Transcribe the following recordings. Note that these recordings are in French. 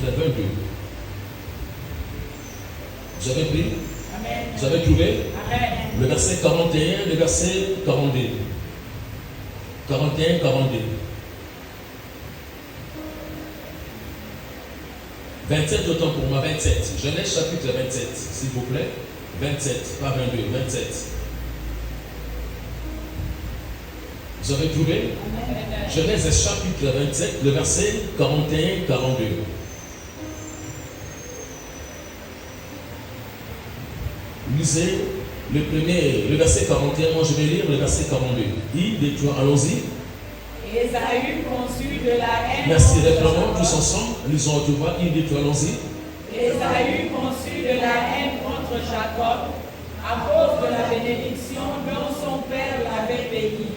chapitre 22. Vous avez pris? Amen. Vous avez trouvé? Amen. Le verset 41, le verset 42. 41, 42. 27, autant pour moi, 27. Genèse chapitre 27, s'il vous plaît. 27, pas 22, 27. Vous avez trouvé? Amen. Genèse chapitre 27, le verset 41, 42. Lisez le verset 41, moi je vais lire le verset 42. Allons-y. Ésaü conçut de la haine. Merci, reprenons tous ensemble. Lisons à tout voix. Allons-y. Ésaü conçut de la haine contre Jacob à cause de la bénédiction dont son père l'avait béni.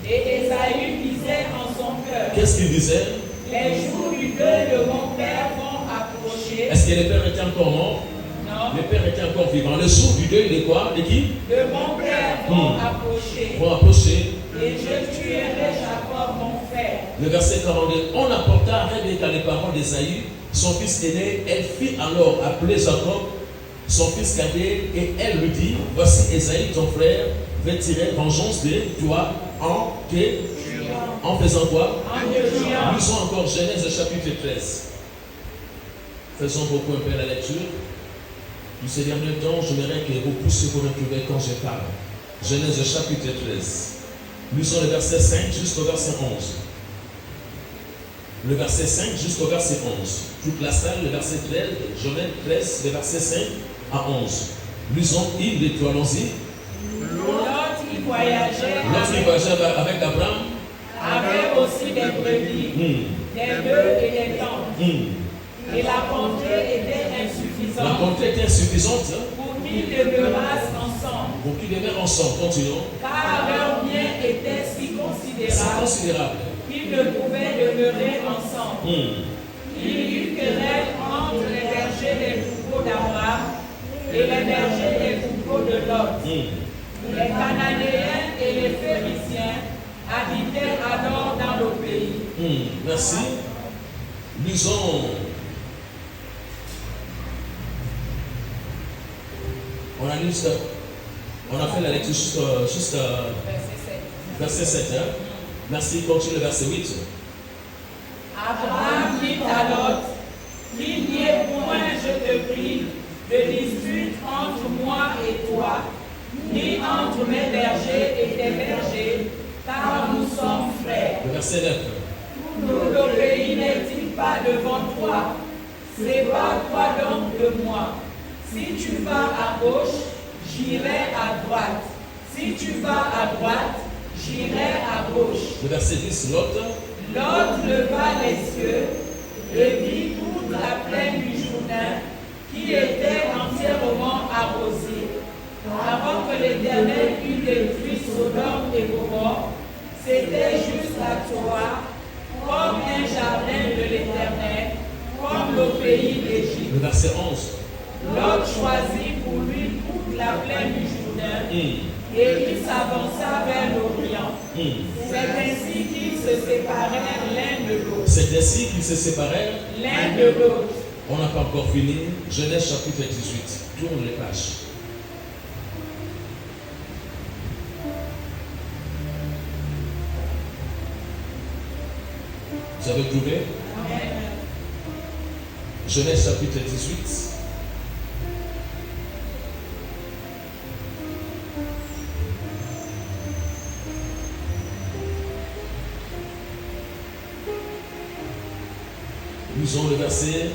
Et Ésaü disait en son cœur, qu'est-ce qu'il disait? Les jours du deuil de mon père vont approcher. Est-ce que le père était encore mort? Non. Le père était encore vivant. Le jour du deuil de quoi? De qui? De mon père vont approcher. Vont approcher. Et je tuerai Jacob mon frère. Le verset 42. On apporta à Rebecca les parents d'Ésaü, son fils aîné. Elle fit alors appeler Jacob, son fils cadet, et elle lui dit, voici Ésaü ton frère veut tirer vengeance de toi en faisant quoi? En te tuant. Lisons encore Genèse chapitre 13. Faisons beaucoup un peu la lecture. Ces derniers temps, j'aimerais que vous puissiez vous retrouver quand je parle. Genèse chapitre 13. Lisons le verset 5 jusqu'au verset 11. Le verset 5 jusqu'au verset 11. Toute la salle, le verset 13, Genèse 13, le verset 5 à 11. Lisons, allons-y. Lot y voyageait. Lorsqu'il voyageait avec Abraham, avait aussi des brebis, des bœufs et des tentes. Et la contrée était insuffisante. La contrée était insuffisante pour qu'ils demeurassent ensemble. Pour qu'ils demeurent ensemble. Continuons. Car leurs biens étaient si considérables qu'ils ne pouvaient demeurer ensemble. Il y eut querelle entre les bergers des troupeaux d'Abraham et les bergers des troupeaux de Lot. Les Cananéens et les Phérésiens habitaient alors dans le pays. Merci. Lisons. On a fait la lecture juste verset 7. Hein? Merci, continue le verset 8. Abraham dit à Lot, qu'il n'y ait point, je te prie, de dispute entre moi et toi, ni entre mes bergers et tes bergers, car nous sommes frères. Le verset 9. Tout le pays n'est-il pas devant toi? Sépare-toi donc de moi. Si tu vas à gauche, j'irai à droite. Si tu vas à droite, j'irai à gauche. Le verset 10, Lot leva les yeux et vit toute la plaine du Jourdain qui était entièrement arrosée. Avant que l'Éternel eût détruit Sodome et Gomorrhe, c'était juste à toi, comme un jardin de l'Éternel, comme le pays d'Égypte. Le verset 11. Lot choisit pour lui toute la plaine du Jourdain et il s'avança vers l'Orient. C'est ainsi qu'ils se séparèrent l'un de l'autre. C'est ainsi qu'ils se séparèrent l'un de l'autre. On n'a pas encore fini. Genèse chapitre 18. Tourne les pages. Vous avez trouvé? Amen. Genèse chapitre 18. Lisons le verset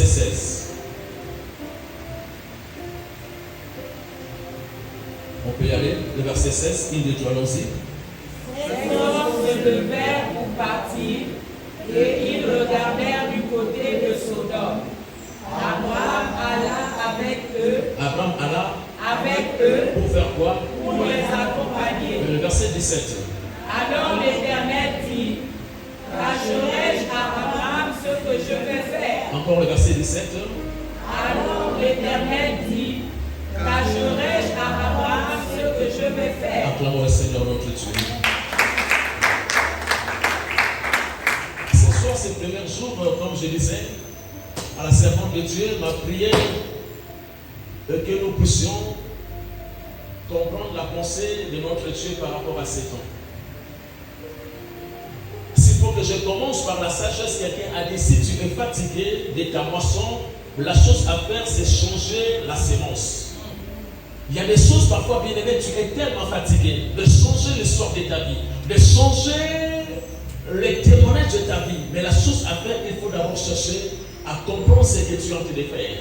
16. On peut y aller, le verset 16, allons-y. Ces hommes se levèrent pour partir et ils regardèrent du côté de Sodome. Abraham alla avec eux pour faire quoi? Pour les accompagner. Le verset 17. Alors l'Éternel dit, cacherai-je à Abraham ce que je vais faire? Encore le verset 17. Alors l'Éternel dit, cacherai-je à Abraham ce que je vais faire? Acclamons le Seigneur notre Dieu. ces premiers jours, comme je disais, à la servante de Dieu, ma prière est que nous puissions comprendre la pensée de notre Dieu par rapport à ces temps. S'il faut que je commence par la sagesse, quelqu'un a dit, si tu es fatigué de ta moisson, la chose à faire, c'est changer la sémence. Il y a des choses, parfois, bien aimé, tu es tellement fatigué de changer l'histoire de ta vie, de changer les témoignages de ta vie. Mais la chose à faire, il faut d'abord chercher à comprendre ce que tu es en train de faire.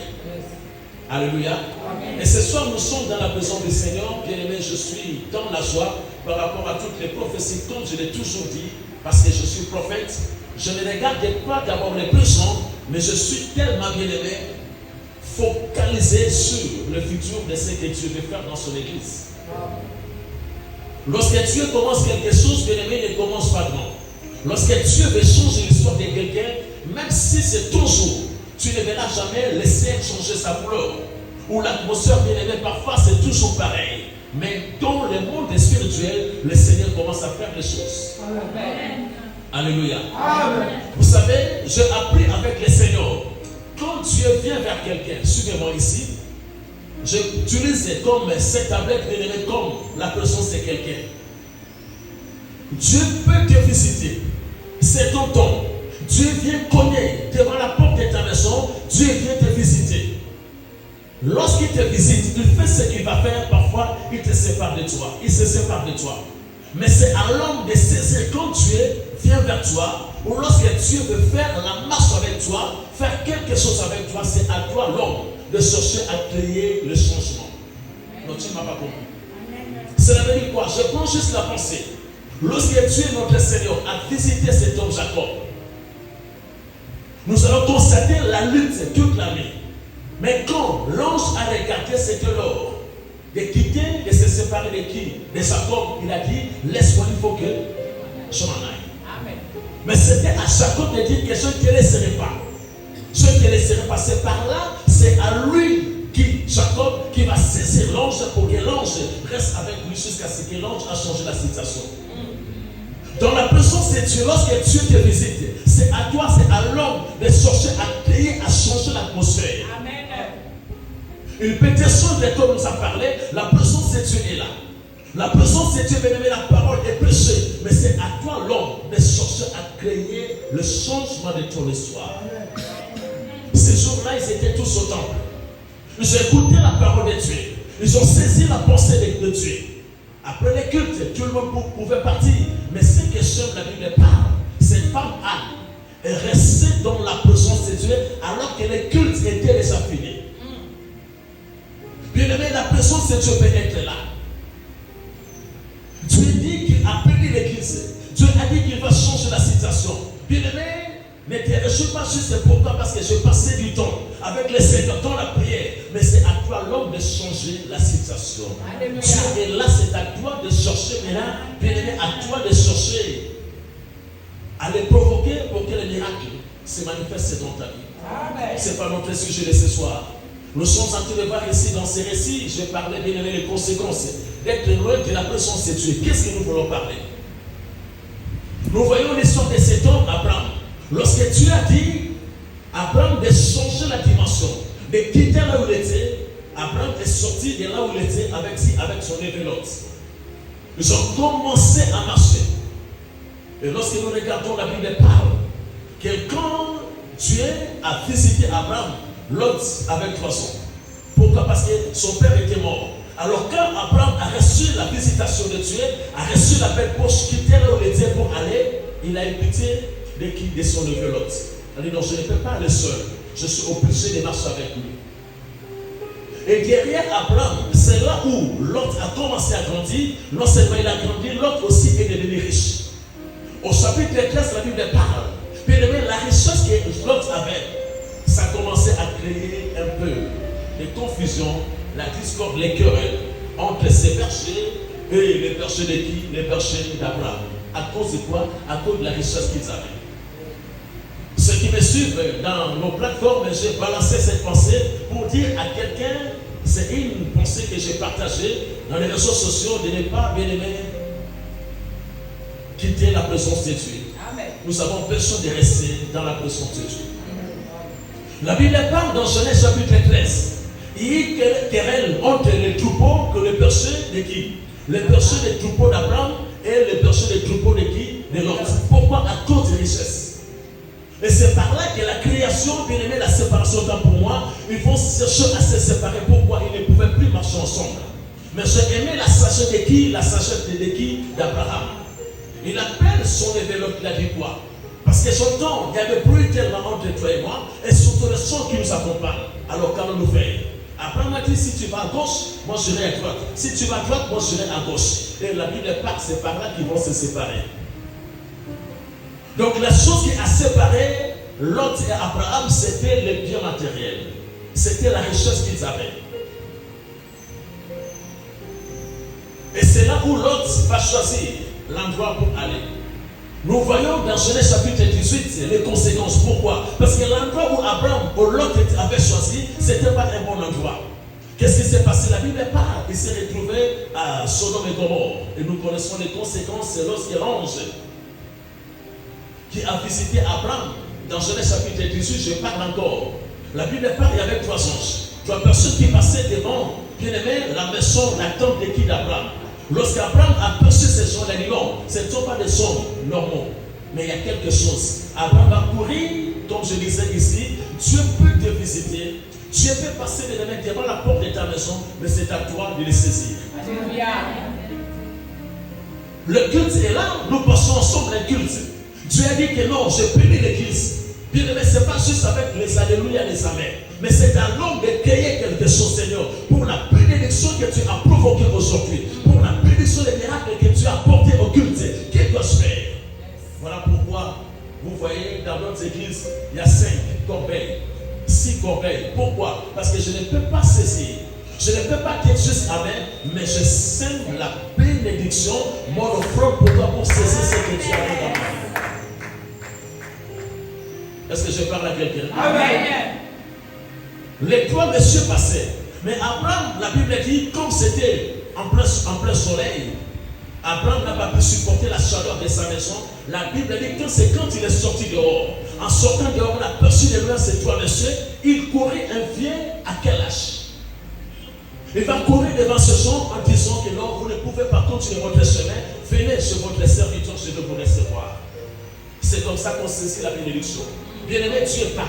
Alléluia. Amen. Et ce soir, nous sommes dans la présence du Seigneur. Bien aimé, je suis dans la joie par rapport à toutes les prophéties, comme je l'ai toujours dit, parce que je suis prophète. Je ne regarde pas d'abord les besoins, mais je suis tellement bien aimé, focalisé sur le futur de ce que Dieu veut faire dans son église. Lorsque Dieu commence quelque chose, bien aimé, ne commence pas grand. Lorsque Dieu veut changer l'histoire de quelqu'un, même si c'est ton jour, tu ne verras jamais le ciel changer sa couleur. Ou l'atmosphère, bien aimé, parfois c'est toujours pareil. Mais dans le monde spirituel, le Seigneur commence à faire les choses. Amen. Alléluia. Amen. Vous savez, j'ai appris avec le Seigneur. Quand Dieu vient vers quelqu'un, suivez-moi ici, j'utilise comme cette tablette, bien aimé, comme la présence de quelqu'un. Dieu peut te visiter. C'est ton temps. Dieu vient cogner devant la porte de ta maison. Dieu vient te visiter. Lorsqu'il te visite, il fait ce qu'il va faire. Parfois, il te sépare de toi. Il se sépare de toi. Mais c'est à l'homme de saisir quand Dieu vient vers toi, ou lorsque Dieu veut faire la marche avec toi, faire quelque chose avec toi, c'est à toi, l'homme, de chercher à créer le changement. Non, tu ne m'as pas compris. Cela veut dire quoi? Je prends juste la pensée. Lorsque Dieu, notre Seigneur, a visité cet homme Jacob, nous allons constater la lutte toute la nuit. Mais quand l'ange a regardé, c'était l'heure de quitter, de se séparer de qui? De Jacob. Il a dit, laisse-moi, il faut que je m'en aille. Amen. Mais c'était à Jacob de dire que je ne te laisserai pas. Je ne te laisserai pas. C'est par là, c'est à lui, Jacob, qui va saisir l'ange pour que l'ange reste avec lui jusqu'à ce que l'ange a changé la situation. Dans la présence de Dieu, lorsque Dieu te visite, c'est à toi, c'est à l'homme de chercher à créer, à changer l'atmosphère. Amen. Une pétition de comme nous a parlé, la présence de Dieu est là. La présence de Dieu, bien aimé, la parole est péché. Mais c'est à toi, l'homme, de chercher à créer le changement de ton histoire. Ces jours-là, ils étaient tous au temple. Ils ont écouté la parole de Dieu. Ils ont saisi la pensée de Dieu. Après les cultes, tout le monde pouvait partir. Mais ce que j'aime, la Bible parle, cette femme Anne est restée dans la présence de Dieu alors que les cultes étaient déjà finis. Bien aimé, la présence de Dieu peut être là. Dieu dit qu'il a béni l'église. Dieu a dit qu'il va changer la situation. Bien aimé, ne te réjouis pas juste pourquoi, parce que je passais du temps avec les Seigneur dans la prière. Mais c'est à toi, l'homme, de changer la situation. Alléluia. Dieu est là, c'est à toi de chercher maintenant. Bien aimé, à toi de chercher à les provoquer pour que le miracle se manifeste dans ta vie. Ce n'est pas notre sujet de ce soir. Nous sommes en train de voir ici dans ces récits, je parlais bien aimé des conséquences d'être loin de la présence de Dieu. Qu'est-ce que nous voulons parler? Nous voyons l'histoire de cet homme, Abraham. Lorsque Dieu a dit à Abraham de changer la dimension, de quitter là où il était, Abraham est sorti de là où il était avec son évelote. Ils ont commencé à marcher. Et lorsque nous regardons la Bible parle, quand Dieu a visité Abraham, Lot avec 3 ans. Pourquoi? Parce que son père était mort. Alors quand Abraham a reçu la visitation de Dieu, a reçu l'appel pour quitter là où il était pour aller, il a évité de son neveu Lot. Il a dit non, je ne peux pas aller seul. Je suis obligé de marcher avec lui. Et derrière Abraham, c'est là où Lot a commencé à grandir. Non seulement il a grandi, Lot aussi est devenu riche. Au chapitre 13, la Bible parle. Puis la richesse que Lot avait, ça a commencé à créer un peu de confusion, la discorde, les querelles entre ces bergers et les bergers de qui? Les bergers d'Abraham. À cause de quoi? À cause de la richesse qu'ils avaient. Ceux qui me suivent dans nos plateformes, j'ai balancé cette pensée pour dire à quelqu'un, c'est une pensée que j'ai partagée dans les réseaux sociaux, de ne pas, bien aimé, quitter la présence de Dieu. Amen. nous avons besoin de rester dans la présence de Dieu. La Bible parle dans Genèse chapitre 13. Il y a une querelle entre les troupeaux que les bergers de qui? Les bergers des troupeaux d'Abraham et les bergers des troupeaux de qui? De Lot. Pourquoi? À cause de richesses. Et c'est par là que la création, bien aimé, la séparation temps pour moi, ils vont chercher à se séparer. Pourquoi? Ils ne pouvaient plus marcher ensemble. Mais j'ai aimé la sagesse de qui? La sagesse de qui? D'Abraham. Il appelle son événement, il a dit quoi? Parce que son temps, il y avait plus tellement entre toi et moi, et surtout le son qui nous accompagne. Alors qu'allons-nous faire? Abraham a dit, si tu vas à gauche, moi je serai à droite. Si tu vas à droite, moi je serai à gauche. Et la Bible parle, c'est par là qu'ils vont se séparer. Donc la chose qui a séparé Lot et Abraham, c'était les biens matériels. C'était la richesse qu'ils avaient. Et c'est là où Lot va choisir l'endroit pour aller. Nous voyons dans Genèse chapitre 18 les conséquences. Pourquoi? Parce que l'endroit où Abraham, où Lot avait choisi, ce n'était pas un bon endroit. Qu'est-ce qui s'est passé? La Bible parle. Il s'est retrouvé à Sodome et Gomorrhe. Et nous connaissons les conséquences. C'est lorsque l'ange qui a visité Abraham, dans Genèse chapitre 18, je parle encore. La Bible parle, il y avait 3 anges. 3 personnes qui passaient devant, bien aimé, la maison, la tente de qui? d'Abraham. Lorsqu'Abraham a perçu ces sons, il a dit non, ce ne sont pas des sons normaux. Mais il y a quelque chose. Abraham va courir, comme je disais ici, Dieu peut te visiter. Dieu peut passer devant la porte de ta maison, mais c'est à toi de les saisir. Alléluia. Le culte est là, nous passons ensemble le culte. Dieu a dit que non, je bénis l'église. Bien aimé, ce n'est pas juste avec les alléluia, les amens. Mais c'est à l'homme de créer quelque chose, Seigneur, pour la bénédiction que tu as provoquée aujourd'hui, pour la bénédiction des miracles que tu as apportés au culte. Qu'est-ce que je fais? Voilà pourquoi, vous voyez, dans notre église, il y a 5 corbeilles, 6 corbeilles. Pourquoi? Parce que je ne peux pas saisir. Je ne peux pas dire juste amen, mais je sème la bénédiction, mon offrande pour toi, pour saisir ce que tu as fait dans ma vie. Est-ce que je parle à quelqu'un? Amen. Les 3 messieurs passaient. Mais Abraham, la Bible dit, comme c'était en plein soleil, Abraham n'a pas pu supporter la chaleur de sa maison. La Bible dit que c'est quand il est sorti dehors. En sortant dehors, on a perçu de loin ces 3 messieurs. Il courait un vieux à quel âge? Il va courir devant ce son en disant que non, vous ne pouvez pas continuer votre chemin. Venez chez votre serviteur, je vais vous recevoir. C'est comme ça qu'on saisit la bénédiction. Bien-aimé, Dieu parle.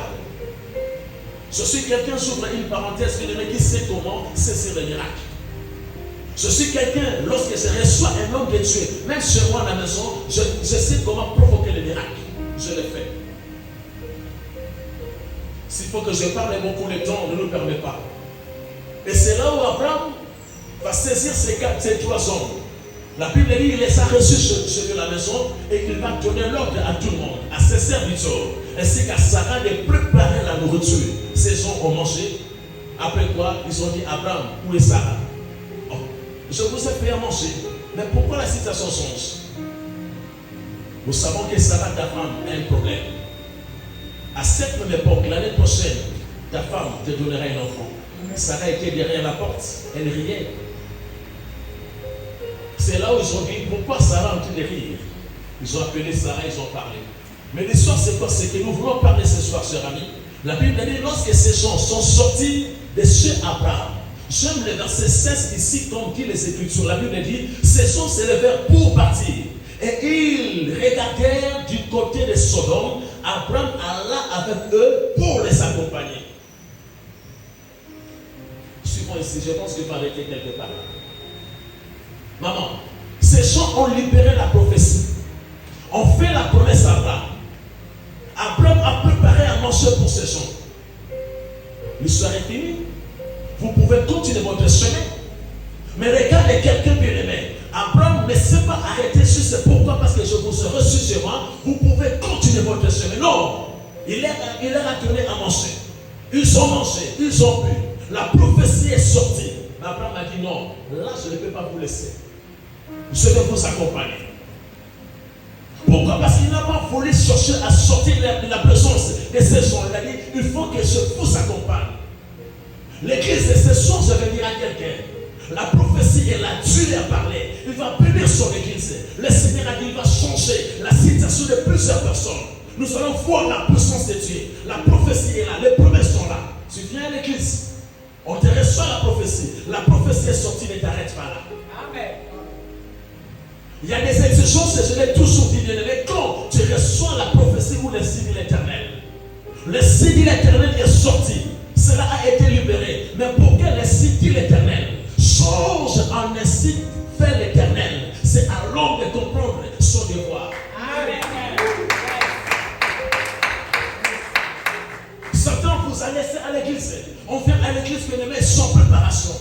Je suis quelqu'un, j'ouvre une parenthèse, bien-aimé, qui sait comment saisir le miracle. Je suis quelqu'un, lorsque je reçois un homme de Dieu, même chez moi à la maison, je sais comment provoquer le miracle. Je le fais. S'il faut que je parle, beaucoup de temps ne nous permet pas. Et c'est là où Abraham va saisir ces 3 hommes. La Bible dit qu'il les a reçus chez la maison et qu'il va donner l'ordre à tout le monde, à ses serviteurs, ainsi qu'à Sarah de préparer la nourriture. Ces gens ont mangé. Après quoi, ils ont dit Abraham, où est Sarah? Oh, je vous ai fait à manger. Mais pourquoi la situation change? Nous savons que Sarah, ta femme, a un problème. À cette même époque, l'année prochaine, ta femme te donnera un enfant. Sarah était derrière la porte, elle riait. C'est là où ils ont dit, pourquoi Sarah a train de rire? Ils ont appelé Sarah, ils ont parlé. Mais l'histoire, c'est quoi? C'est que nous voulons parler ce soir, chers amis. La Bible dit, lorsque ces gens sont sortis de chez Abraham, j'aime le verset 16 ici, comme dit les Écritures. La Bible dit, ces gens se levèrent pour partir. Et ils regardèrent du côté de Sodome. Abraham alla avec eux pour les accompagner. Suivons ici, je pense que je vais arrêter quelque part là. Maman, ces gens ont libéré la prophétie. On fait la promesse à Abraham. Abraham a préparé à manger pour ces gens. L'histoire est finie. Vous pouvez continuer votre chemin. Mais regardez quelqu'un bien aimé. Abraham ne s'est pas arrêté sur ce pourquoi, parce que je vous ai reçu chez moi. Vous pouvez continuer votre chemin. Non. Il leur a donné à manger. Ils ont mangé, ils ont bu. La prophétie est sortie. Mais Abraham a dit non. Là, je ne peux pas vous laisser. Je vais vous accompagner. Pourquoi? Parce qu'il n'a pas voulu chercher à sortir de la présence de ces gens. Il a dit, il faut que je vous accompagne. L'église de ces gens, je vais dire à quelqu'un. La prophétie est là, Dieu a parlé. Il va bénir son église. Le Seigneur a dit qu'il va changer la situation de plusieurs personnes. Nous allons voir la puissance de Dieu. La prophétie est là, les promesses sont là. Tu viens à l'église, on te reçoit la prophétie. La prophétie est sortie, ne t'arrête pas là. Amen. Il y a des exigences, et je l'ai toujours dit, bien-aimé, quand tu reçois la prophétie ou le signe de l'éternel, le signe de l'éternel est sorti, cela a été libéré. Mais pour que le signe de l'éternel change en un signe fait l'éternel, c'est à l'homme de comprendre son devoir. Amen. Satan vous a laissé à l'église. On vient à l'église, bien-aimé, sans préparation.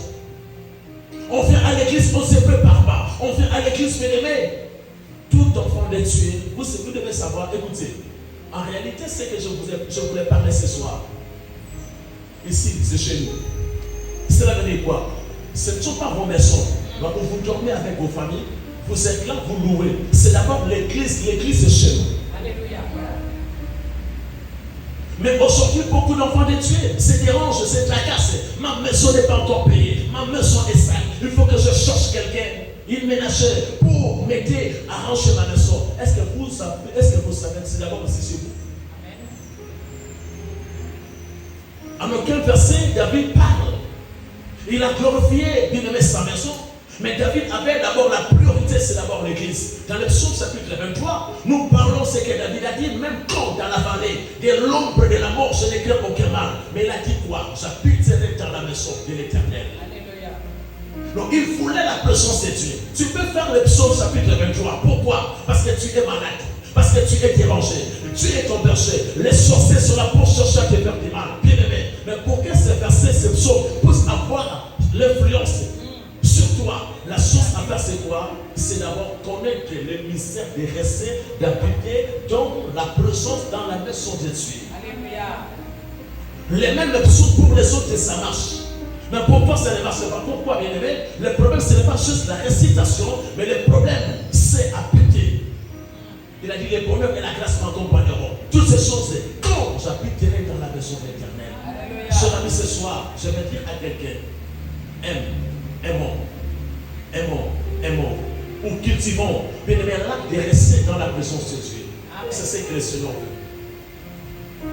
On vient à l'église, on ne se prépare pas. On vient à l'église, bien-aimé. Tout enfant de Dieu, vous devez savoir, écoutez, en réalité, c'est que je voulais parler ce soir. Ici, c'est chez nous. Cela veut dire quoi? Ce ne sont pas vos maisons. Là où vous dormez avec vos familles, vous êtes là, vous louez. C'est d'abord l'église. L'église, c'est chez nous. Alléluia. Mais aujourd'hui, beaucoup d'enfants de Dieu se dérangent, se tracassent. Ma maison n'est pas encore payée. Ma maison est sale. Il faut que je cherche quelqu'un, une ménagère, pour m'aider à ranger ma maison. Est-ce que vous savez que c'est d'abord aussi chez vous? En aucun verset, David parle. Il a glorifié, bien aimé, sa maison. Mais David avait d'abord la priorité, c'est d'abord l'église. Dans le psaume chapitre 23, nous parlons ce que David a dit, même quand dans la vallée de l'ombre de la mort, je n'ai craint aucun mal. Mais il a dit quoi? J'habiterai dans la maison de l'Éternel. Donc il voulait la présence de Dieu. Tu peux faire le psaume chapitre 23. Pourquoi? Parce que tu es malade. Parce que tu es dérangé. Dieu est ton berger. Les sorciers sont là pour chercher à te faire du mal. Bien aimé. Mais pour que ce verset, ce psaume, puisse avoir l'influence sur toi, la chose à faire, c'est quoi? C'est d'abord connaître le mystère de rester, d'habiter dans la présence, dans la maison de Dieu. Alléluia. Les mêmes choses pour les autres, ça marche. Mais pourquoi ça ne marche pas? Pourquoi, bien aimé? Le problème, ce n'est pas juste la récitation, mais le problème, c'est habiter. Il a dit, le bonheur et la grâce m'accompagneront. Toutes ces choses, quand j'habiterai dans la maison de l'Éternel. Cher ami, ce soir, je vais dire à quelqu'un, aimons, ou cultivons, bien aimé, l'acte de rester dans la présence de Dieu. C'est ce que le Seigneur veut.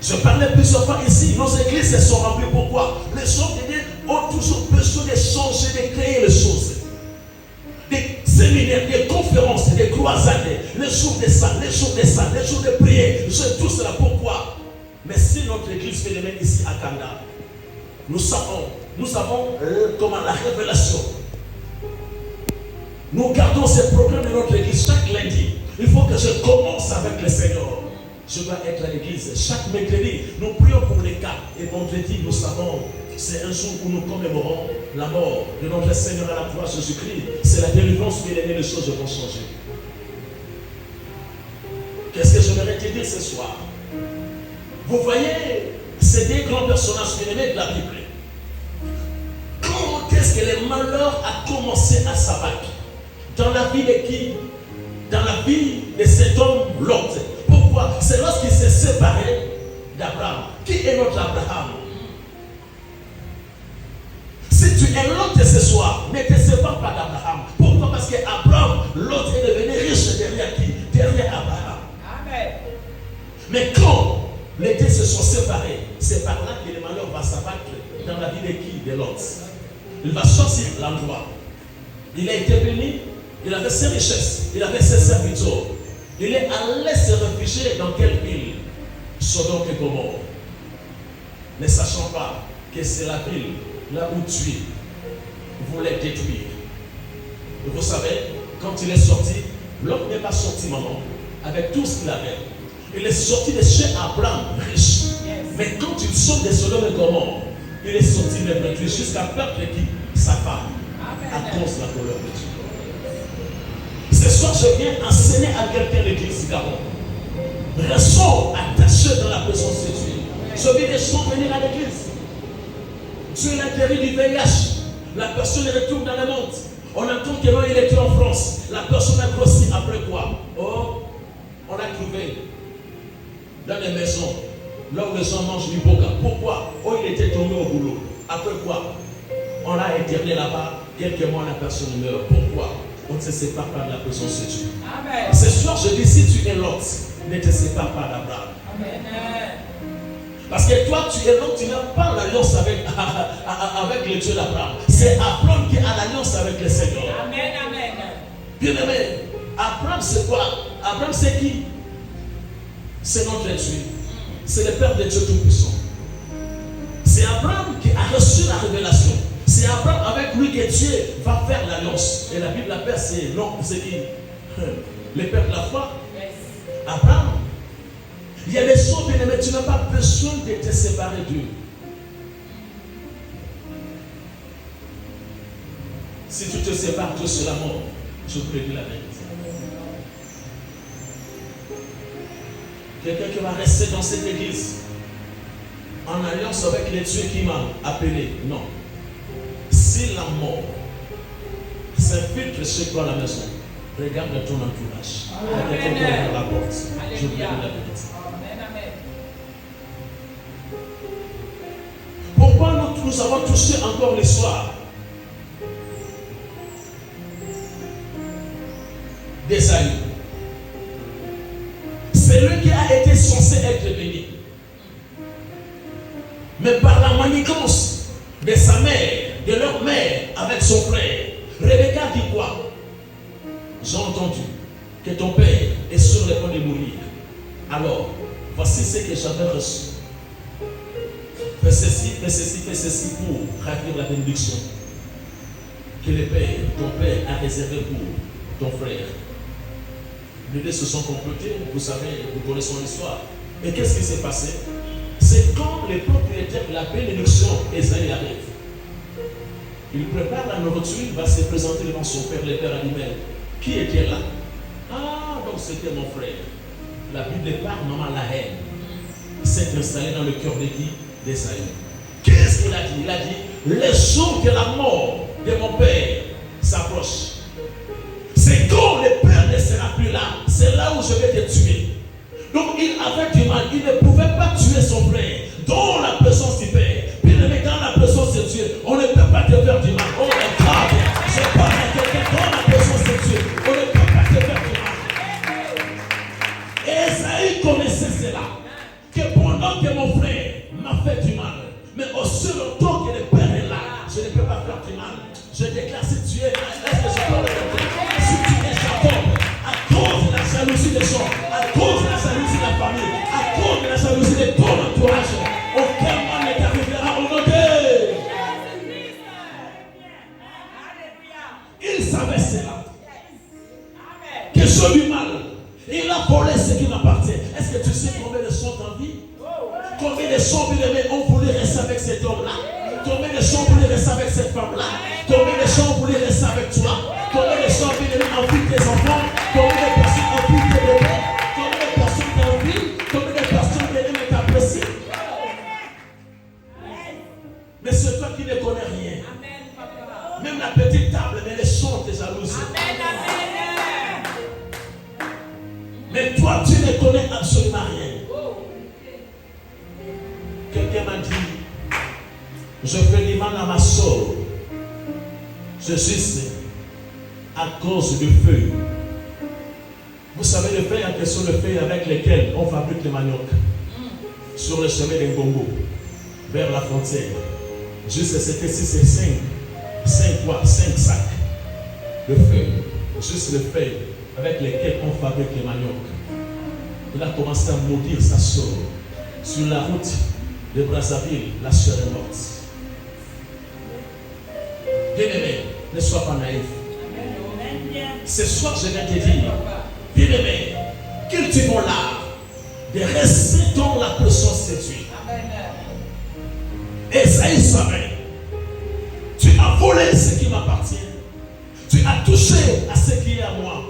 Je parlais plusieurs fois ici, nos églises elles sont remplies. Pourquoi? Les gens ont toujours besoin de changer, de créer les choses. Des séminaires, des conférences, des croisades, les jours de ça, les jours de prière, tout cela. Pourquoi? Mais si notre église fait les mêmes ici à Kanda, nous avons comment la révélation. Nous gardons ces programmes de notre église chaque lundi. Il faut que je commence avec le Seigneur. Je dois être à l'église. Chaque mercredi, nous prions pour les cas. Et vendredi, nous savons, c'est un jour où nous commémorons la mort de notre Seigneur à la croix, Jésus-Christ. C'est la délivrance, mais les choses vont changer. Qu'est-ce que j'aimerais te dire ce soir? Vous voyez, c'est des grands personnages bien-aimés de la Bible. Quand est-ce que le malheur a commencé à s'abattre? Dans la vie de qui? Dans la vie de cet homme Lot. Pourquoi? C'est lorsqu'il s'est séparé d'Abraham. Qui est notre Abraham? Si tu es Lot ce soir, ne te sépare pas d'Abraham. Pourquoi? Parce qu'Abraham, Lot est devenu riche derrière qui? Derrière Abraham. Amen. Mais quand les deux se sont séparés, c'est par là que le malheur va s'abattre dans la vie de qui? De Lot. Il va choisir l'endroit. Il a été béni, il avait ses richesses, il avait ses serviteurs. Il est allé se réfugier dans quelle ville? Sodome et Gomorrhe. Ne sachant pas que c'est la ville là où Dieu voulait détruire. Et vous savez, quand il est sorti, l'homme n'est pas sorti, maman, avec tout ce qu'il avait. Il est sorti de chez Abraham, riche. Mais quand il sort de Sodome et Gomorrhe, il est sorti de lui jusqu'à perdre qui? Sa femme. À cause de la colère de Dieu. Ce soir, je viens enseigner à quelqu'un l'église Gabon. Restons attachés dans la présence de Dieu. Je viens des gens venir à l'église. Dieu l'a guéri du VIH. La personne retourne dans le monde. On entend que non, il était en France. La personne a grossi. Après quoi? Oh, on a trouvé dans les maisons, là où les gens mangent du boca. Pourquoi? Oh, il était tombé au boulot. Après quoi? On on l'a interné là-bas, quelques mois, la personne meurt. Pourquoi? On ne se sépare pas de la présence de Dieu. Amen. Ce soir, je dis, si tu es Lot, ne te sépare pas d'Abraham. Amen. Parce que toi, tu es Lot, tu n'as pas l'alliance avec le Dieu d'Abraham. C'est Abraham qui a l'alliance avec le Seigneur. Amen. Amen. Bien aimé, Abraham c'est quoi? Abraham c'est qui? C'est notre Dieu. C'est le Père de Dieu Tout-Puissant. C'est Abraham qui a reçu la révélation. C'est Abraham avec lui que Dieu va faire l'alliance. Et la Bible l'appelle, c'est l'homme, c'est qui? Le Père de la foi. Yes. Abraham. Il y a des choses, bien aimé, tu n'as pas besoin de te séparer d'eux. Si tu te sépares, tu seras mort. Je vous le dis la vérité. Quelqu'un qui va rester dans cette église en alliance avec les dieux qui m'a appelé. Non. Si la mort s'infiltre chez toi à la maison, regarde ton entourage. Il y a quelqu'un qui ouvre la porte. Je vous le dis la vérité. Pourquoi nous avons touché encore l'histoire d'Ésaü? C'est lui qui a été censé être béni. Mais par la manigance de sa mère, de leur mère avec son frère, Rebecca dit quoi? J'ai entendu que ton père est sur le point de mourir. Alors, voici ce que j'avais reçu. Fais ceci pour ravir la bénédiction que le Père, ton Père, a réservé pour ton frère. Les deux se sont complotés, vous savez, nous connaissons l'histoire. Et qu'est-ce qui s'est passé? C'est quand le propriétaire de la bénédiction, Ésaïe, arrive. Il prépare la nourriture, il va se présenter devant son père, le père a dit, mais qui était là? Ah, donc c'était mon frère. La Bible parle, maman, la haine s'est installée dans le cœur de qui? D'Ésaïe. Qu'est-ce qu'il a dit? Il a dit, les jours que la mort de mon père s'approche, c'est quand le père ne sera plus là, c'est là où je vais te tuer. Donc il avait du mal, il ne pouvait pas tuer son frère dans la présence du père. Puis mais dans la présence de Dieu, on ne peut pas te faire du mal. On est grave. Je parle à quelqu'un dans la présence de Dieu, on ne peut pas te faire du mal. Et Esaïe connaissait cela, que pendant que mon frère m'a fait du mal, mais aussi longtemps que le père est là, je ne peux pas faire du mal. Je déclare, si tu es, est-ce que je peux le dire? Si tu es Jacob, à cause de la jalousie des gens, à cause de la jalousie de la famille, à cause de la jalousie de ton entourage, aucun mal ne t'arrivera au nom de. Il savait cela. Que je lui mal. Il a volé ce qui m'appartient. Est-ce que tu sais combien de sont en vie? Combien de gens ont voulu rester avec cet homme-là? Combien de gens voulaient rester avec cette femme-là? Combien de gens voulaient rester avec toi? Combien de gens ont envie de tes enfants? Combien de personnes ont envie de tes bébés? Combien de personnes t'ont envie? Combien de personnes t'aiment et t'apprécient? Mais c'est toi qui ne connais rien. Même la petite table, mais les gens te jalousent. Mais toi, tu ne connais absolument rien. Quelqu'un m'a dit, je fais du mal à ma soeur. Je suis à cause du feu. Vous savez, le feu en question, le feu avec lequel on fabrique le manioc. Sur le chemin de Ngongo, vers la frontière. Juste c'était 6 et 5 sacs. Le feu, juste le feu avec lequel on fabrique le manioc. Il a commencé à maudire sa soeur. Sur la route de Brazzaville, la soeur est morte. Bien-aimé, ne sois pas naïf. Ce soir, je viens te dire, bien-aimé, cultivons l'art de rester dans la présence de Dieu. Esaïe savait, tu as volé ce qui m'appartient. Tu as touché à ce qui est à moi.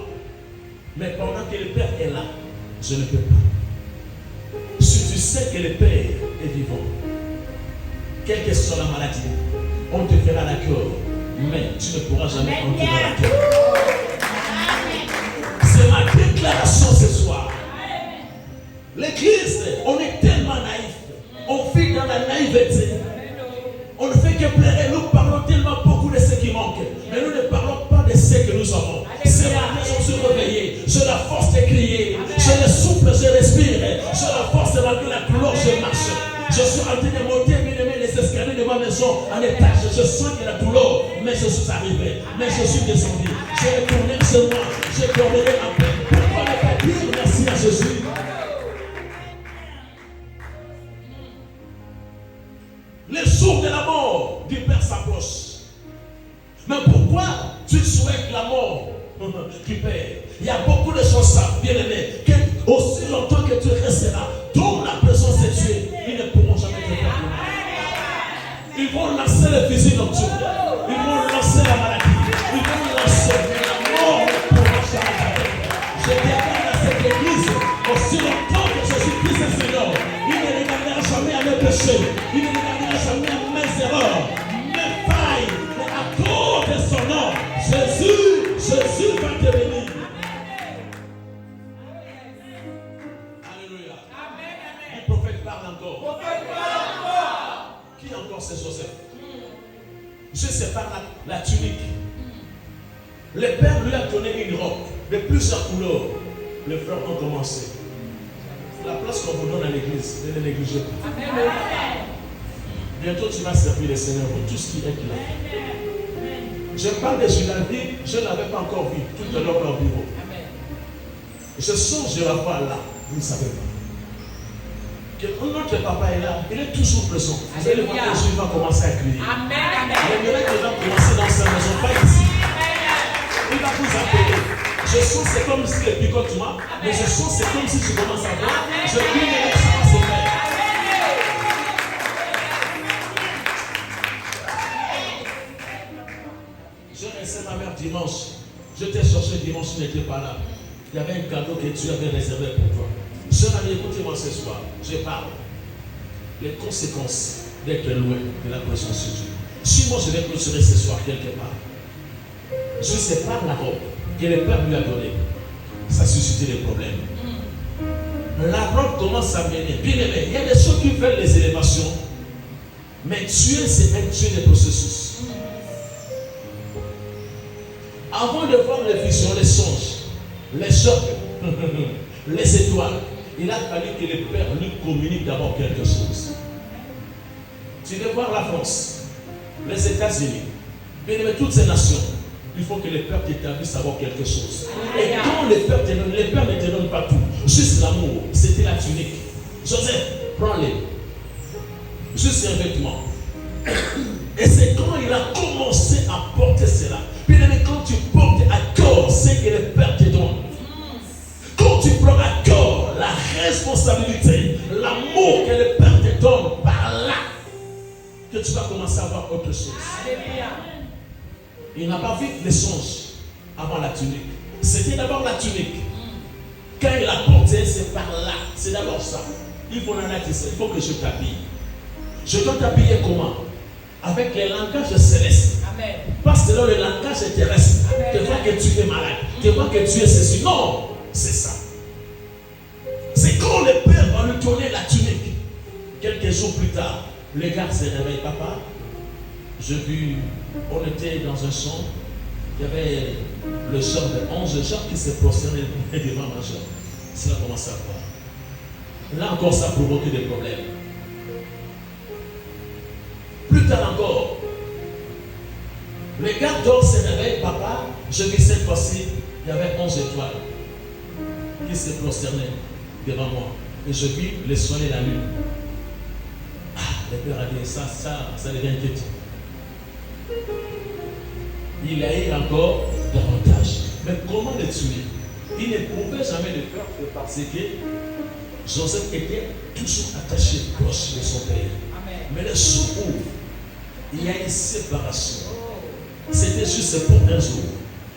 Mais pendant que le Père est là, je ne peux pas. Si tu sais que le Père est vivant, quelle que soit la maladie, on te fera la cure, mais tu ne pourras jamais enlever la cure. C'est ma déclaration ce soir. L'église, on est tellement naïf. On vit dans la naïveté. On ne fait que pleurer, nous parlons tellement maison en étage, je sens qu'il y a la douleur, mais je suis arrivé, mais je suis descendu. Je vais tourner chez moi, je tournerai en paix. Pourquoi ne pas dire merci à Jésus? Les jours de la mort du Père s'approchent. Mais pourquoi tu souhaites la mort du Père? Il y a beaucoup de choses, bien aimé, que aussi longtemps que tu resteras, dont la présence est tuée, ils ne pourront jamais te faire du mal. Ils vont lancer le fusil nocturne, ils vont lancer la maladie, ils vont lancer, mais la mort ne pourra jamais t'arrêter. Je déclare à cette église, aussi longtemps que Jésus-Christ est Seigneur, il ne regardera jamais à mes péchés, il ne regardera jamais à mes erreurs, mes failles, mais à cause de son nom, Jésus va te bénir. Alléluia. Le prophète parle encore. Qui encore c'est Joseph? Je sépare la tunique. Le père lui a donné une robe de plusieurs couleurs. Les frères ont commencé. La place qu'on vous donne à l'église, ne la négligez pas. Bientôt tu vas servir le Seigneur pour tout ce qui est là. Je parle de Julie, je ne l'avais pas encore vu tout à l'heure dans le bureau. Je sens, je la vois là, vous ne savez pas. Que notre papa est là, il est toujours présent. Vous allez voir que Jésus va commencer à crier. Les miracles vont commencer dans sa maison, pas ici. Il va vous appeler. Je sens c'est comme si le picotement, mais je sens c'est comme si tu commences à voir. Je dis mais ça va se faire. Je laissais ma mère dimanche. Je t'ai cherché dimanche, tu n'étais pas là. Il y avait un cadeau que tu avais réservé pour toi. Sœur amie, écoutez-moi ce soir. Je parle. Les conséquences d'être loin de la présence de Dieu. Si moi je vais clôturer ce soir quelque part, je sépare la robe que le Père lui a donnée. Ça suscite des problèmes. La robe commence à mener. Bien aimé, il y a des choses qui veulent les élévations. Mais Dieu, c'est un Dieu des processus. Avant de voir les visions, les songes, les chocs, les étoiles, il a fallu que le Père lui communique d'abord quelque chose. Tu veux voir la France, les États-Unis, bien aimé, toutes ces nations, il faut que le Père t'établisse d'abord quelque chose. Et quand le Père ne te donne pas tout, juste l'amour, c'était la tunique. Joseph, prends-les. Juste un vêtement. Et c'est quand il a commencé à porter cela. Bien aimé, quand tu portes à corps ce que le Père te donne, quand tu prends à corps la responsabilité, l'amour que le Père te donne par là, que tu vas commencer à voir autre chose. Il n'a pas vu les songes avant la tunique. C'était d'abord la tunique. Quand il a porté, c'est par là. C'est d'abord ça. Il faut que je t'habille. Je dois t'habiller comment? Avec les langages célestes. Amen. Parce que là, le langage terrestre, tu vois que tu es malade, tu vois que tu es ceci. Non, c'est ça. C'est quand le Père va lui tourner la tunique. Quelques jours plus tard, le gars se réveille. Papa, j'ai vu, on était dans un champ, il y avait le genre de 11 gens qui se prosternaient devant ma jambe. Cela commence à voir. Là encore, ça a provoqué des problèmes. Plus tard encore, le gars dort, se réveille, papa, je vis cette fois-ci, il y avait 11 étoiles qui se prosternaient devant moi. Et je vis le soleil et la lune. Ah, le Père a dit, ça devient inquiétant. Il a eu encore davantage. Mais comment le tuer? Il ne pouvait jamais le faire parce que Joseph était toujours attaché proche de son père. Amen. Mais le jour où il y a une séparation, c'était juste pour un jour.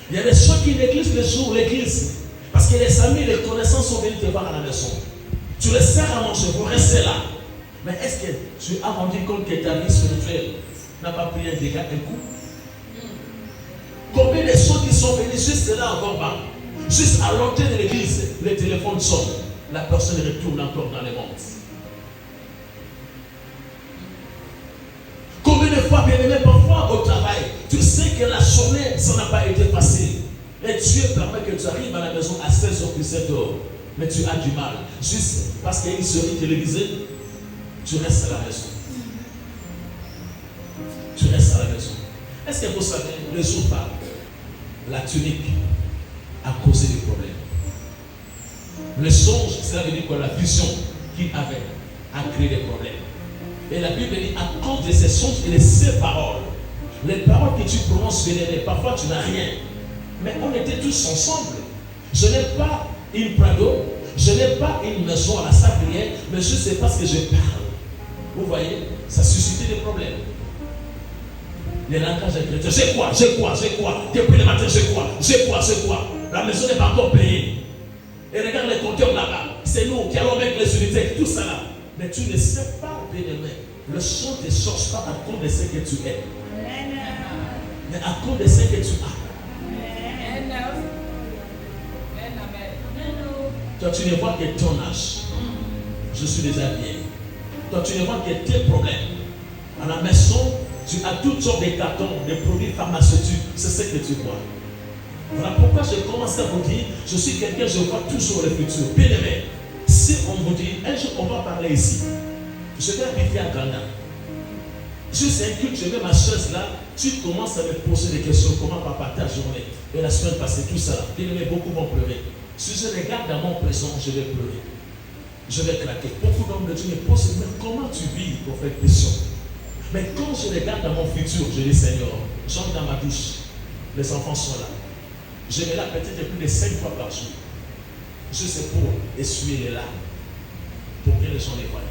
Il y a des gens qui négligent le jour, l'église. Parce que les amis, les connaissances sont venus te voir à la maison. Tu les sers à manger, vous restez là. Mais est-ce que tu as rendu compte que ta vie spirituelle n'a pas pris un dégât, un coup? Combien de gens qui sont venus juste là encore bas, juste à l'entrée de l'église, les téléphones sonnent, la personne retourne encore dans les mondes. Combien de fois, bien aimé, parfois au travail, tu sais que la journée, ça n'a pas été facile. Et Dieu permet que tu arrives à la maison à 16h, 17h. Mais tu as du mal. Juste parce qu'il y a une série télévisée, tu restes à la maison. Est-ce que vous savez, le jour pas, la tunique a causé des problèmes. Le songe, cela veut dire que la vision qu'il avait a créé des problèmes. Et la Bible dit, à cause de ces songes et de ces paroles, les paroles que tu prononces, parfois tu n'as rien. Mais on était tous ensemble. Je n'ai pas une Prado, je n'ai pas une maison à la Sablière, mais je sais pas ce que je parle. Vous voyez, ça suscitait des problèmes. Les langages chrétiens, j'ai quoi? Depuis le matin, j'ai quoi? La maison n'est pas encore payée. Et regarde les compteurs là-bas. C'est nous qui allons mettre les unités, tout ça là. Mais tu ne sais pas, bien-aimé. Le son ne te cherche pas à cause de ce que tu es. Mais à cause de ce que tu as. Toi, tu ne vois que ton âge. Je suis déjà vieille. Toi, tu ne vois que tes problèmes. À la maison, tu as toutes sortes de cartons, de produits pharmaceutiques. C'est ce que tu vois. Voilà pourquoi je commence à vous dire, je suis quelqu'un, je vois toujours le futur. Bien aimé, si on vous dit, un jour on va parler ici, je vais habiter à Ghana. Juste un culte, je mets ma chaise là, tu commences à me poser des questions, comment papa ta journée? Et la semaine passée, tout ça là. Bien aimé, beaucoup vont pleurer. Si je regarde dans mon présent, je vais pleurer. Je vais craquer. Beaucoup d'hommes de Dieu me posent, mais comment tu vis, prophète question? Mais quand je regarde dans mon futur, je dis, Seigneur, j'entre dans ma douche, les enfants sont là. Je me lave peut-être plus de 5 fois par jour. Juste pour essuyer les larmes, pour que les gens les voient.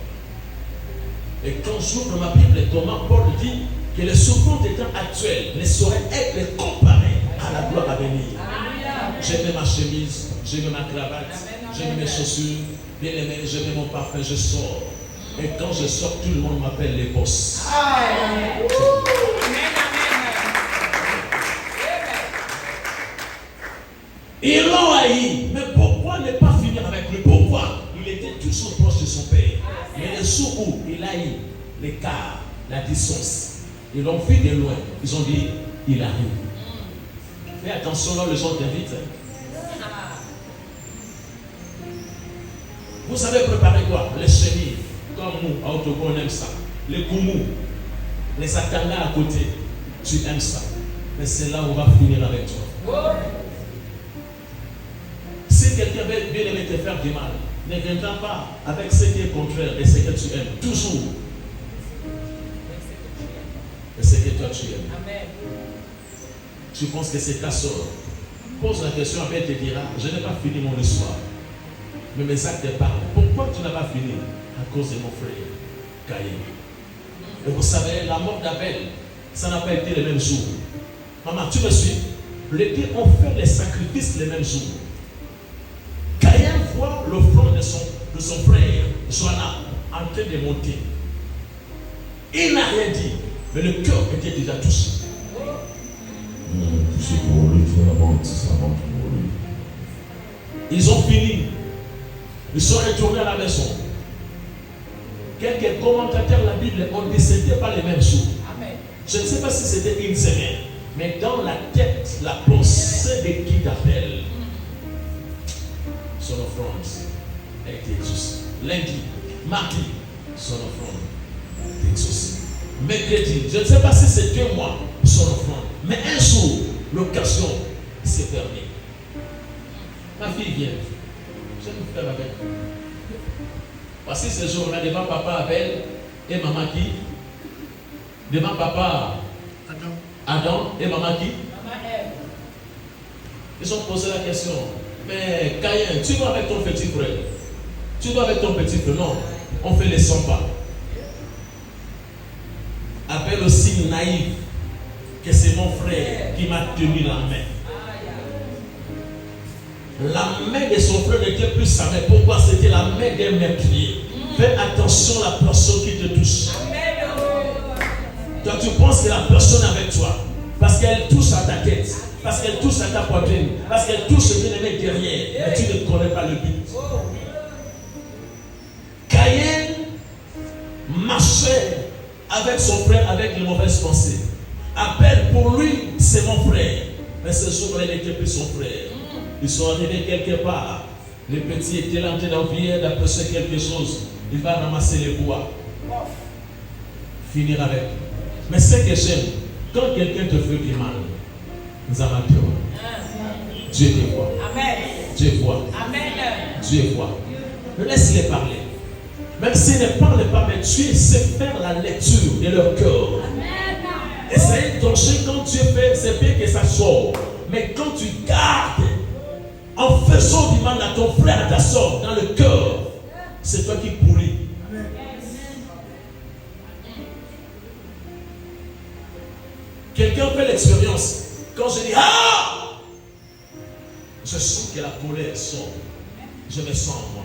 Et quand j'ouvre ma Bible, comment Paul dit que les souffrances des temps actuels ne sauraient être comparées à la gloire à venir. Je mets ma chemise, je mets ma cravate, je mets mes chaussures, bien aimé, je mets mon parfum, je sors. Et quand je sors, tout le monde m'appelle les boss. Ils l'ont haï. Mais pourquoi ne pas finir avec lui? Pourquoi? Il était toujours proche de son père. Mais le jour où il a eu l'écart, la distance, ils l'ont vu de loin. Ils ont dit, il arrive. Fais attention là, les gens t'invitent. Vous savez préparer quoi? Les chenilles. Comme nous, à Otogo, on aime ça. Les goumous, les atanga à côté. Tu aimes ça. Mais c'est là où on va finir avec toi. Si quelqu'un veut bien aimer te faire du mal, ne viendra pas avec ce qui est contraire de ce que tu aimes. Toujours. Et ce que toi tu aimes. Amen. Tu penses que c'est ta soeur. Pose la question, après elle te dira, je n'ai pas fini mon histoire. Mais mes actes parlent. Pourquoi tu n'as pas fini? À cause de mon frère, Caïn. Et vous savez, la mort d'Abel, ça n'a pas été le même jour. Maman, tu me suis? Les deux ont fait les sacrifices le même jour. Caïn voit le front de son frère, Joanna, en train de monter. Il n'a rien dit, mais le cœur était déjà touché. Ils ont fini. Ils sont retournés à la maison. Quelques commentateurs de la Bible ont dit que ce n'était pas les mêmes jours. Amen. Je ne sais pas si c'était une semaine, mais dans la tête, la pensée de qui t'appelle, son offrande a été exaucée. Lundi, mardi, son offrande a été exaucée. Mercredi, je ne sais pas si c'est 2 mois, son offrande. Mais un jour, l'occasion s'est fermée. Ma fille vient. Je vais me faire avec. Voici ce jour-là, devant papa Abel et maman qui? Devant papa Adam et maman qui? Maman Ève. Ils ont posé la question. Mais Caïn, tu vas avec ton petit frère? Tu vas avec ton petit frère? Non, on fait les 100 pas. Abel aussi naïf, que c'est mon frère qui m'a tenu la main. La main de son frère n'était plus sa main. Pourquoi? C'était la main d'un meurtrier. Fais attention à la personne qui te touche. Toi, tu penses que la personne est avec toi parce qu'elle touche à ta tête, parce qu'elle touche à ta poitrine, parce qu'elle touche le bien-aimé derrière, mais tu ne connais pas le but. Caïn marchait avec son frère avec les mauvaises pensées. Abel, pour lui, c'est mon frère. Mais ce jour-là, il n'était plus son frère. Ils sont arrivés quelque part. Le petit était là en train d'envier, d'apprécier quelque chose. Il va ramasser les bois. Finir avec. Mais ce que j'aime, Quand quelqu'un te fait du mal, nous avons peur. Dieu te voit. Amen. Dieu voit. Amen. Dieu voit. Laisse-les parler. Même s'ils ne parlent pas, mais tu sais faire la lecture de leur cœur. Essaye de toucher quand Dieu fait, c'est bien que ça sort. Mais quand tu gardes en faisant du mal à ton frère, à ta soeur, dans le cœur, c'est toi qui pourris. Quelqu'un fait l'expérience. Quand je dis ah, je sens que la colère sort. Je me sens en moi.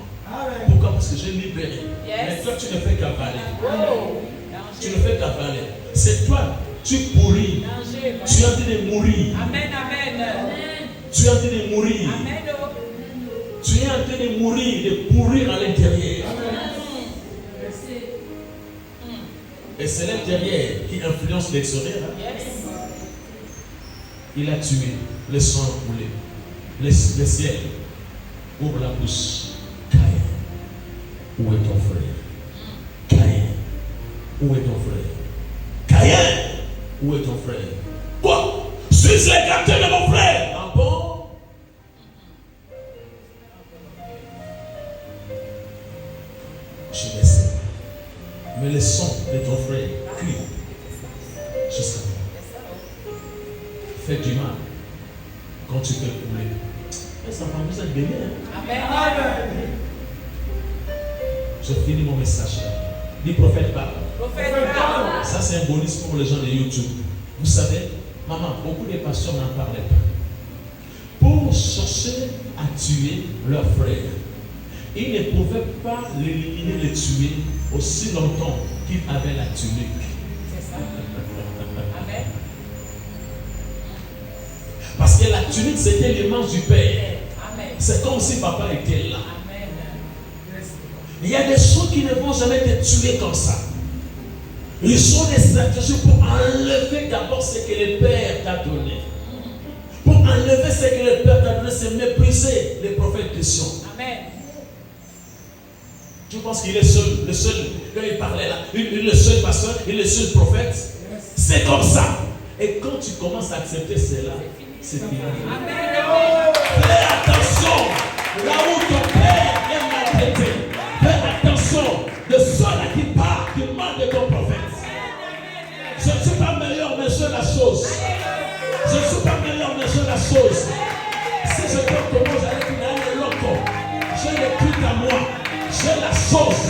Pourquoi? Parce que j'ai libéré. Mais toi, tu ne fais qu'avaler. Tu ne fais qu'avaler. C'est toi, tu pourris. Tu es en train de mourir. Amen, amen. Tu es en train de mourir. Amen. Tu es en train de mourir, de pourrir à l'intérieur. Et c'est l'intérieur qui influence l'extérieur. Il a tué, le sang a coulé. Le ciel ouvre la bouche. Caïn, où est ton frère? Caïn, où est ton frère? Caïn, où est ton frère? Quoi? Suis-je le gâteau de mon frère? Ah bon? Je ne sais pas. Mais le sang de ton frère cuit jusqu'à moi. Fais du mal quand tu peux couler. Mais ça va vous être béni. Amen. Je finis mon message là. Dis prophète parle. Prophète parle. Ça c'est un bonus pour les gens de YouTube. Vous savez, maman, beaucoup de pasteurs n'en parlaient pas. Pour chercher à tuer leur frère, ils ne pouvaient pas l'éliminer, le tuer aussi longtemps qu'il avait la tunique. C'est ça. Amen. Parce que la tunique c'était l'image du Père. Amen. C'est comme si papa était là. Amen. Il y a des gens qui ne vont jamais te tuer comme ça. Ils sont des stratégies pour enlever d'abord ce que le Père t'a donné. Pour enlever ce que le Père t'a donné, c'est mépriser les prophètes de Sion. Amen. Tu penses qu'il est seul, le seul, quand il parlait là, il est le seul pasteur, il est le seul prophète. C'est comme ça. Et quand tu commences à accepter cela, c'est fini. Amen. Fais attention, là où ton père est maltraité. Fais attention, le seul qui parle, qui parle de ton prophète. Je ne suis pas meilleur, mais j'ai la chose. Je ne suis pas meilleur, mais j'ai la chose. Si je peux commencer avec une année loco, j'ai le culte à moi. J'ai la chose.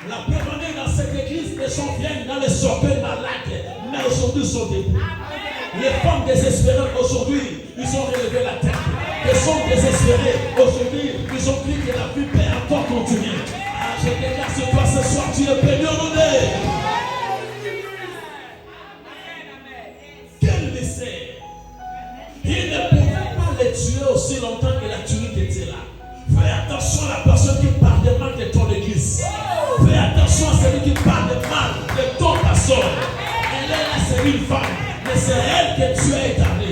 La prévenue dans cette église, les gens viennent dans les sorties malades, mais aujourd'hui ils sont debout. Les femmes désespérées aujourd'hui, ils ont relevé la tête. Les hommes désespérés aujourd'hui, ils ont cru que la vie peut encore continuer. Ah, je déclare sur toi ce soir, tu es béni au nom. Quel mystère! Il ne pouvait pas les tuer aussi longtemps que la tunique était là. Fais attention à la personne qui parle de mal de ton église. Fais attention à celui qui parle de mal de ton pasteur. Elle est là, c'est une femme, mais c'est elle que tu as établi.